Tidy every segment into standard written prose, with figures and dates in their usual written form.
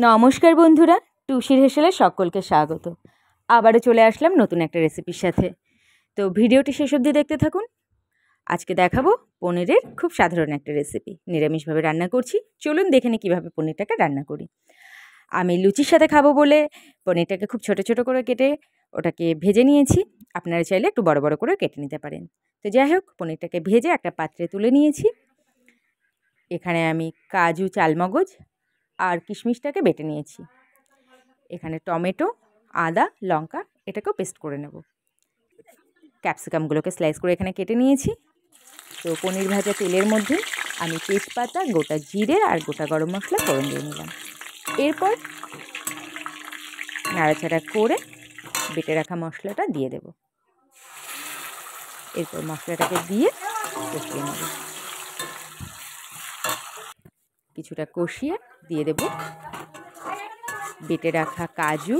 নমস্কার বন্ধুরা, টুসির হেসেলে সকলকে স্বাগত। আবারও চলে আসলাম নতুন একটা রেসিপির সাথে। তো ভিডিওটি শেষ অবধি দেখতে থাকুন। আজকে দেখাবো পনিরের খুব সাধারণ একটা রেসিপি, নিরামিষভাবে রান্না করছি। চলুন দেখে নিই কীভাবে পনিরটাকে রান্না করি। আমি লুচির সাথে খাবো বলে পনিরটাকে খুব ছোট ছোট করে কেটে ওটাকে ভেজে নিয়েছি। আপনারা চাইলে একটু বড় বড় করে কেটে নিতে পারেন। তো যাই হোক, পনিরটাকে ভেজে একটা পাত্রে তুলে নিয়েছি। এখানে আমি কাজু, চালমগজ আর কিশমিশটাকে বেটে নিয়েছি। এখানে টমেটো, আদা, লঙ্কা এটাকেও পেস্ট করে নেব। ক্যাপসিকামগুলোকে স্লাইস করে এখানে কেটে নিয়েছি। তো পনির ভাজা তেলের মধ্যে আমি তেজপাতা, গোটা জিরে আর গোটা গরম মশলা ফোড়ন দিয়ে নিলাম। এরপর নাড়াচাড়া করে বেটে রাখা মশলাটা দিয়ে দেব। এরপর মশলাটাকে দিয়ে কষিয়ে নেব। কিছুটা কষিয়ে দিয়ে দেব বেটে রাখা কাজু,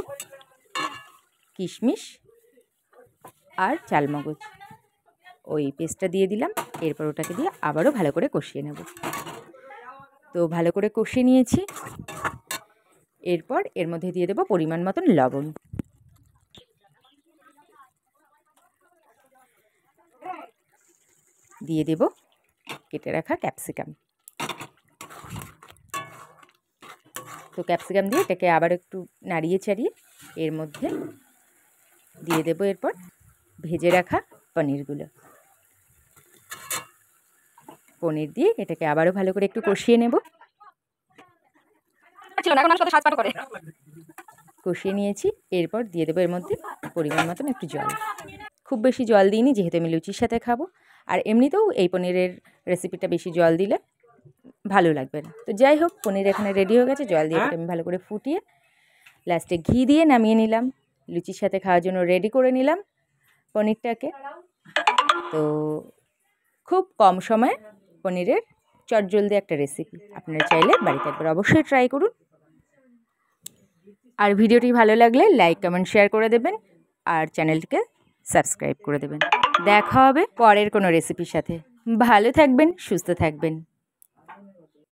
কিশমিশ আর চালমগজ, ওই পেস্টটা দিয়ে দিলাম। এরপর ওটাকে দিয়ে আবারও ভালো করে কষিয়ে নেব। তো ভালো করে কষিয়ে নিয়েছি। এরপর এর মধ্যে দিয়ে দেব পরিমাণ মতন লবণ। দিয়ে দেব কেটে রাখা ক্যাপসিকাম। তো ক্যাপসিকাম দিয়ে এটাকে আবার একটু নাড়িয়ে চাড়িয়ে এর মধ্যে দিয়ে দেব এরপর ভেজে রাখা পনিরগুলো। পনির দিয়ে এটাকে আবারও ভালো করে একটু কষিয়ে নেব। কষিয়ে নিয়েছি। এরপর দিয়ে দেবো এর মধ্যে পরিমাণ মতন একটু জল। খুব বেশি জল দিইনি, যেহেতু আমি লুচির সাথে খাবো। আর এমনিতেও এই পনিরের রেসিপিটা বেশি জল দিলে ভালো লাগবে না। তো যাই হোক, পনির এখানে রেডি হয়ে গেছে। জল দিয়ে আমি ভালো করে ফুটিয়ে লাস্টে ঘি দিয়ে নামিয়ে নিলাম। লুচির সাথে খাওয়ার জন্য রেডি করে নিলাম পনিরটাকে। তো খুব কম সময়ে পনিরের চটজলদি একটা রেসিপি। আপনারা চাইলে বাড়িতে একবার অবশ্যই ট্রাই করুন। আর ভিডিওটি ভালো লাগলে লাইক, কমেন্ট, শেয়ার করে দেবেন। আর চ্যানেলটিকে সাবস্ক্রাইব করে দেবেন। দেখা হবে পরের কোনো রেসিপির সাথে। ভালো থাকবেন, সুস্থ থাকবেন।